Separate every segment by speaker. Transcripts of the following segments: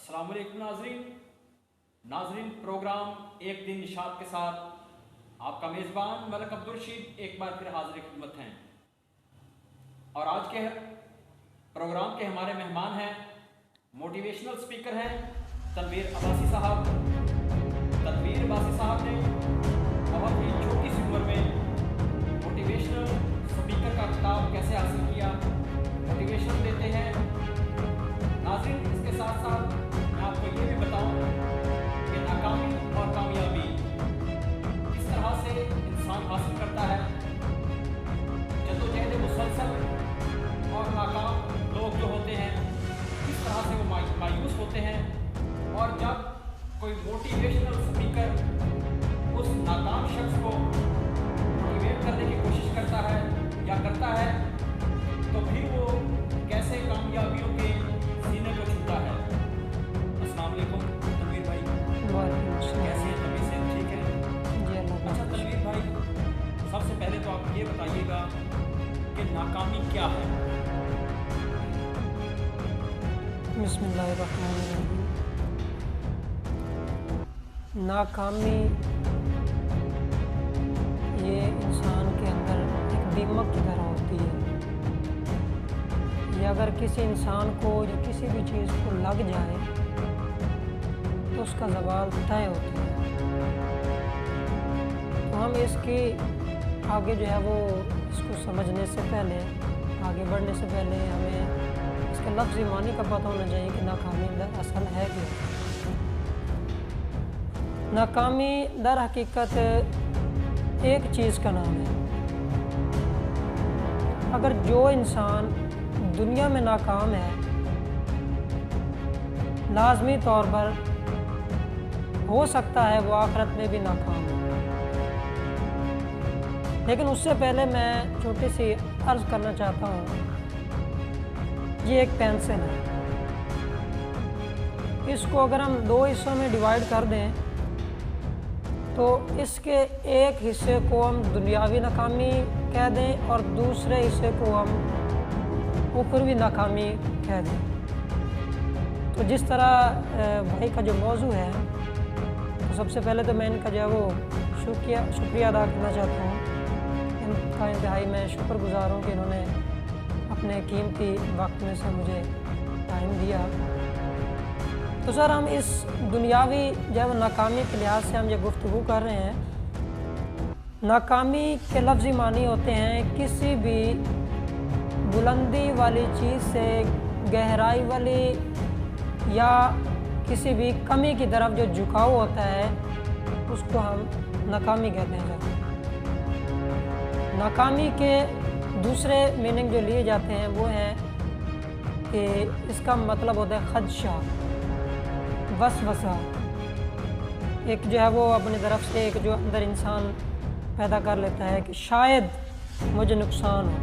Speaker 1: अस्सलाम वालेकुम नाजरीन प्रोग्राम एक दिन निशात के साथ आपका मेज़बान मलक अब्दुल रशीद एक बार फिर हाजिर खिदमत हैं। और आज के प्रोग्राम के हमारे मेहमान हैं, मोटिवेशनल स्पीकर हैं तनवीर अब्बासी साहब। तनवीर अब्बासी साहब ने बहुत ही छोटी सी उम्र में मोटिवेशनल स्पीकर का खिताब कैसे हासिल किया, मोटिवेशन देते हैं। नाज़रीन, इसके साथ साथ मैं आपको ये भी बताऊं कि नाकामी और कामयाबी किस तरह से इंसान हासिल करता है। जद्दोजहद मुसलसल और नाकाम लोग जो होते हैं किस तरह से वो मायूस होते हैं, और जब कोई मोटिवेशनल स्पीकर उस नाकाम शख्स को मोटिवेट करने की कोशिश करता है या करता है तो फिर वो कैसे कामयाबियों के सीने को छूता है। अस्सलाम वालेकुम तनवीर भाई। कैसे हैं? तबीयत से ठीक है? अच्छा तनवीर भाई, सबसे पहले तो आप ये बताइएगा कि नाकामी क्या है?
Speaker 2: बिस्मिल्लाहिर्रहमानिर्रहीम। नाकामी ये इंसान के अंदर एक दीमक की तरह होती है। ये अगर किसी इंसान को या किसी भी चीज़ को लग जाए तो उसका ज़वाल तय होता है। तो हम इसकी आगे जो है वो इसको समझने से पहले, आगे बढ़ने से पहले हमें इसके लफ्ज़ी मानी का पता होना चाहिए कि नाकामी असल है क्या। नाकामी दर हकीकत एक चीज़ का नाम है। अगर जो इंसान दुनिया में नाकाम है, लाजमी तौर पर हो सकता है वो आखिरत में भी नाकाम हो। लेकिन उससे पहले मैं छोटी सी अर्ज़ करना चाहता हूँ। ये एक पेंसिल है, इसको अगर हम दो हिस्सों में डिवाइड कर दें तो इसके एक हिस्से को हम दुनियावी नाकामी कह दें और दूसरे हिस्से को हम उखरवी नाकामी कह दें। तो जिस तरह भाई का जो मौजू है, तो सबसे पहले तो मैं इनका जो है वो शुक्रिया अदा करना चाहता हूँ। इनका इंतहाई मैं शुक्रगुज़ार हूँ कि इन्होंने अपने कीमती वक्त में से मुझे टाइम दिया। तो सर, हम इस दुनियावी जो है वो नाकामी के लिहाज से हम ये गुफ्तगू कर रहे हैं। नाकामी के लफ्ज़ी मानी होते हैं किसी भी बुलंदी वाली चीज़ से गहराई वाली या किसी भी कमी की तरफ जो झुकाव होता है उसको हम नाकामी कहते हैं। नाकामी के दूसरे मीनिंग जो लिए जाते हैं वो हैं कि इसका मतलब होता है खदशा, वसवसा। एक जो है वो अपनी तरफ से एक जो अंदर इंसान पैदा कर लेता है कि शायद मुझे नुकसान हो।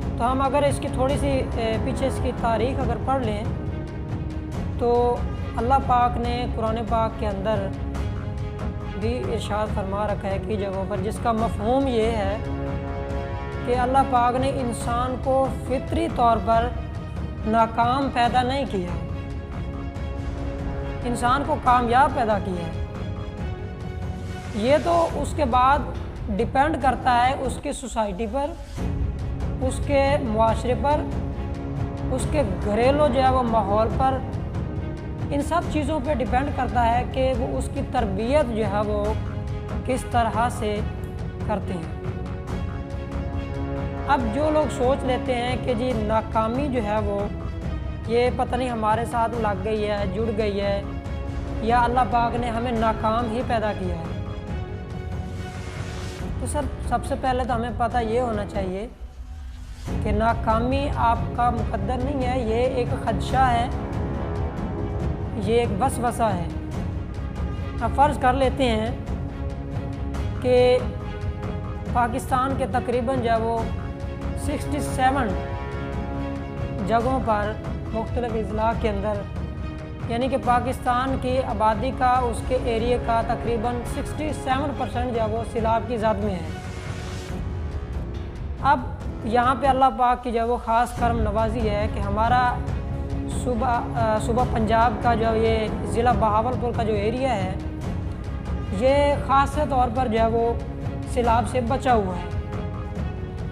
Speaker 2: तो हम अगर इसकी थोड़ी सी पीछे इसकी तारीख़ अगर पढ़ लें तो अल्लाह पाक ने कुरान पाक के अंदर भी इरशाद फरमा रखा है कई जगहों पर, जिसका मफ़हूम ये है कि अल्लाह पाक ने इंसान को फितरी तौर पर नाकाम पैदा नहीं किया, इंसान को कामयाब पैदा किया है। ये तो उसके बाद डिपेंड करता है उसकी सोसाइटी पर, उसके मुआशरे पर, उसके घरेलू जो है वो माहौल पर। इन सब चीज़ों पे डिपेंड करता है कि वो उसकी तरबियत जो है वो किस तरह से करते हैं। अब जो लोग सोच लेते हैं कि जी नाकामी जो है वो ये पता नहीं हमारे साथ लग गई है, जुड़ गई है, या अल्लाह पाक ने हमें नाकाम ही पैदा किया है, तो सर सबसे पहले तो हमें पता ये होना चाहिए कि नाकामी आपका मुकद्दर नहीं है, ये एक खदशा है, ये एक वसवसा है। अब फ़र्ज़ कर लेते हैं कि पाकिस्तान के तकरीबन जो वो 67 जगहों पर मुख्तलिफ़ अज़ला के अंदर, यानी कि पाकिस्तान की आबादी का, उसके एरिए का तकरीबन 67% जो वो सैलाब की ज़द में है। अब यहाँ पे अल्लाह पाक की जो वो ख़ास करम नवाजी है कि हमारा सूबा पंजाब का जो ये ज़िला बहावलपुर का जो एरिया है, ये ख़ास तौर पर जो है वो सैलाब से बचा हुआ है।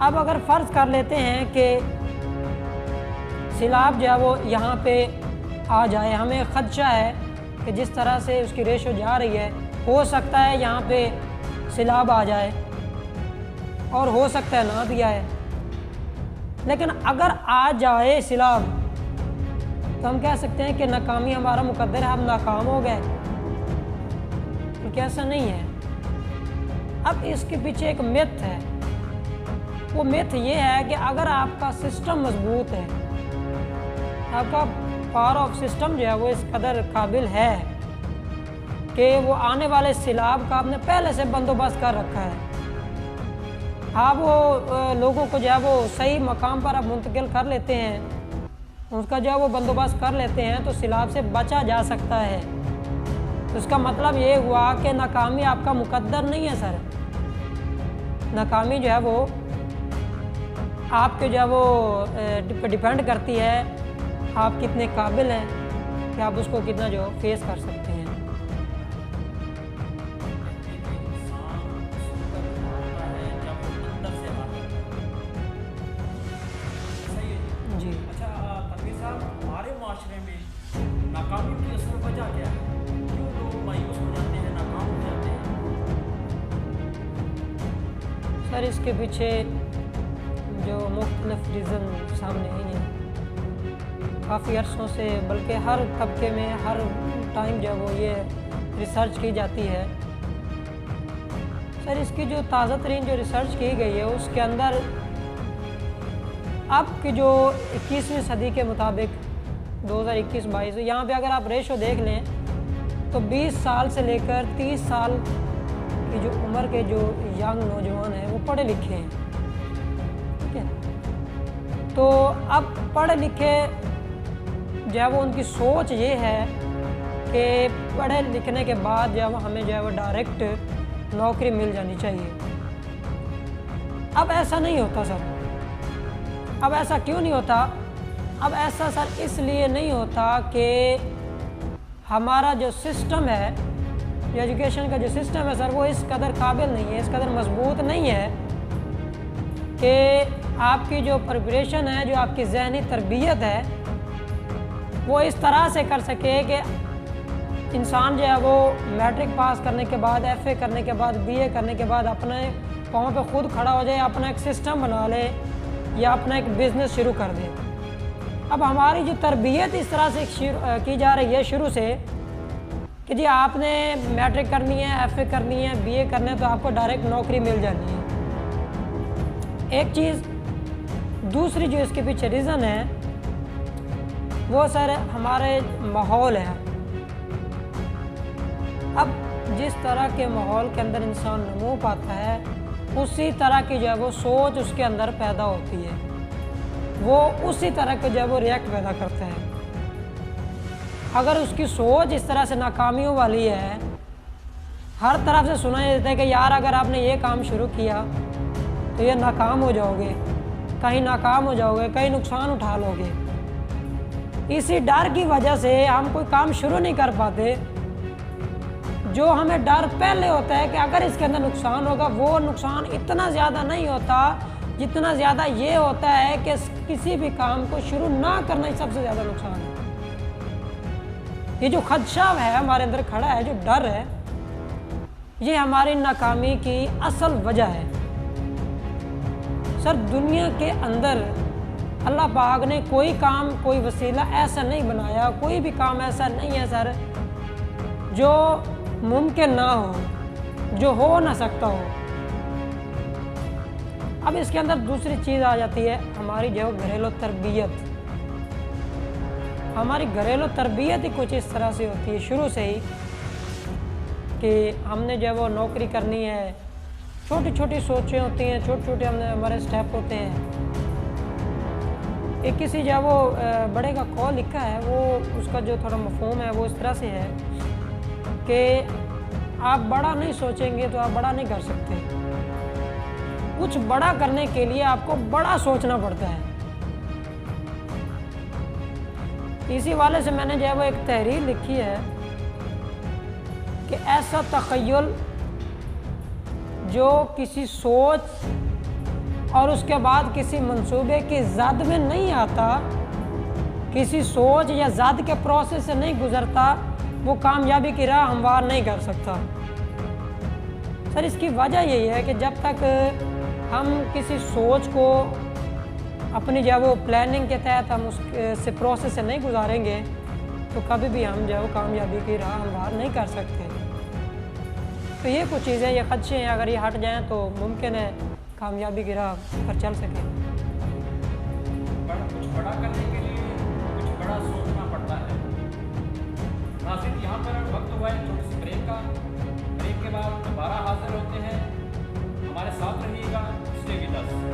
Speaker 2: अब अगर फ़र्ज़ कर लेते हैं कि सैलाब जो है वो यहाँ पे आ जाए, हमें ख़दशा है कि जिस तरह से उसकी रेशो जा रही है, हो सकता है यहाँ पे सैलाब आ जाए और हो सकता है ना भी आए। लेकिन अगर आ जाए सैलाब तो हम कह सकते हैं कि नाकामी हमारा मुकद्दर है, हम नाकाम हो गए, क्योंकि ऐसा नहीं है। अब इसके पीछे एक मिथ है। वो मिथ ये है कि अगर आपका सिस्टम मजबूत है, आपका पावर ऑफ सिस्टम जो है वो इस कदर काबिल है कि वो आने वाले सैलाब का आपने पहले से बंदोबस्त कर रखा है, आप वो लोगों को जो है वो सही मकाम पर आप मुंतकिल कर लेते हैं, उसका जो है वो बंदोबस्त कर लेते हैं, तो सैलाब से बचा जा सकता है। तो इसका मतलब ये हुआ कि नाकामी आपका मुकद्दर नहीं है सर। नाकामी जो है वो आपके जो है वो डिपेंड करती है आप कितने काबिल हैं कि आप उसको कितना जो फेस कर सकते हैं। जी
Speaker 1: अच्छा तनवीर साहब, हमारे माशरे में नाकामी की असल वजह क्या है? क्यों लोग मायूस हो जाते हैं, नाकाम हो जाते हैं?
Speaker 2: सर इसके पीछे जो मुख्तलिफ रीज़न सामने आई हैं काफ़ी अरसों से, बल्कि हर तबके में हर टाइम जो वो ये रिसर्च की जाती है। सर इसकी जो ताज़ा तरीन जो रिसर्च की गई है उसके अंदर अब की जो 21वीं सदी के मुताबिक 2021-22 यहाँ पे अगर आप रेशो देख लें तो 20 साल से लेकर 30 साल की जो उम्र के जो यंग नौजवान हैं वो पढ़े लिखे हैं, ठीक है। तो अब पढ़े लिखे जो है वो उनकी सोच ये है कि पढ़े लिखने के बाद जो है वो हमें जो है वो डायरेक्ट नौकरी मिल जानी चाहिए। अब ऐसा नहीं होता सर। अब ऐसा क्यों नहीं होता? अब ऐसा सर इसलिए नहीं होता कि हमारा जो सिस्टम है, जो एजुकेशन का जो सिस्टम है सर, वो इस कदर काबिल नहीं है, इस कदर मजबूत नहीं है कि आपकी जो प्रिपरेशन है, जो आपकी जहनी तरबियत है, वो इस तरह से कर सके कि इंसान जो है वो मैट्रिक पास करने के बाद, FA करने के बाद, BA करने के बाद अपने पाँव पे खुद खड़ा हो जाए, अपना एक सिस्टम बना ले या अपना एक बिज़नेस शुरू कर दे। अब हमारी जो तरबियत इस तरह से की जा रही है शुरू से कि जी आपने मैट्रिक करनी है, FA करनी है, BA करना है, तो आपको डायरेक्ट नौकरी मिल जानी है। एक चीज़। दूसरी जो इसके पीछे रीज़न है वो सर हमारे माहौल है। अब जिस तरह के माहौल के अंदर इंसान नमू पाता है, उसी तरह की जो है वो सोच उसके अंदर पैदा होती है, वो उसी तरह के जो है वो रिएक्ट पैदा करता है। अगर उसकी सोच इस तरह से नाकामियों वाली है, हर तरफ से सुना देता है कि यार अगर आपने ये काम शुरू किया तो ये नाकाम हो जाओगे, कहीं नाकाम हो जाओगे, कहीं नुकसान उठा लोगे। इसी डर की वजह से हम कोई काम शुरू नहीं कर पाते। जो हमें डर पहले होता है कि अगर इसके अंदर नुकसान होगा, वो नुकसान इतना ज़्यादा नहीं होता जितना ज़्यादा ये होता है कि किसी भी काम को शुरू ना करना ही सबसे ज़्यादा नुकसान है। ये जो खदशा है हमारे अंदर खड़ा है, जो डर है, ये हमारी नाकामी की असल वजह है। सर दुनिया के अंदर अल्लाह पाक ने कोई काम, कोई वसीला ऐसा नहीं बनाया, कोई भी काम ऐसा नहीं है सर जो मुमकिन ना हो, जो हो ना सकता हो। अब इसके अंदर दूसरी चीज़ आ जाती है हमारी जो घरेलू तरबियत। हमारी घरेलू तरबियत ही कुछ इस तरह से होती है शुरू से ही कि हमने जो वो नौकरी करनी है, छोटी छोटी सोचें होती हैं, छोटे छोटे हमारे स्टेप होते हैं। एक किसी जो वो बड़े का कॉल लिखा है, वो उसका जो थोड़ा मफहूम है वो इस तरह से है कि आप बड़ा नहीं सोचेंगे तो आप बड़ा नहीं कर सकते। कुछ बड़ा करने के लिए आपको बड़ा सोचना पड़ता है। इसी वाले से मैंने जो है वो एक तहरीर लिखी है कि ऐसा तख़य्युल जो किसी सोच और उसके बाद किसी मंसूबे की ज़द में नहीं आता, किसी सोच या ज़द के प्रोसेस से नहीं गुज़रता, वो कामयाबी की राह हमवार नहीं कर सकता। सर इसकी वजह यही है कि जब तक हम किसी सोच को अपनी जो है वो प्लानिंग के तहत हम उससे प्रोसेस से नहीं गुजारेंगे तो कभी भी हम जो है वो कामयाबी की राह हमवार नहीं कर सकते। तो ये कुछ चीज़ें, ये ख़दशे हैं, अगर ये हट जाएं तो मुमकिन है कामयाबी की राह पर चल सकें।
Speaker 1: कुछ बड़ा करने के लिए कुछ बड़ा सोचना पड़ता है। नाज़रीन, यहाँ पर वक्त हुआ है छोटी सी ब्रेक का। ब्रेक के बाद दोबारा हाजिर होते हैं। हमारे साथ रहिएगा। Stay with us.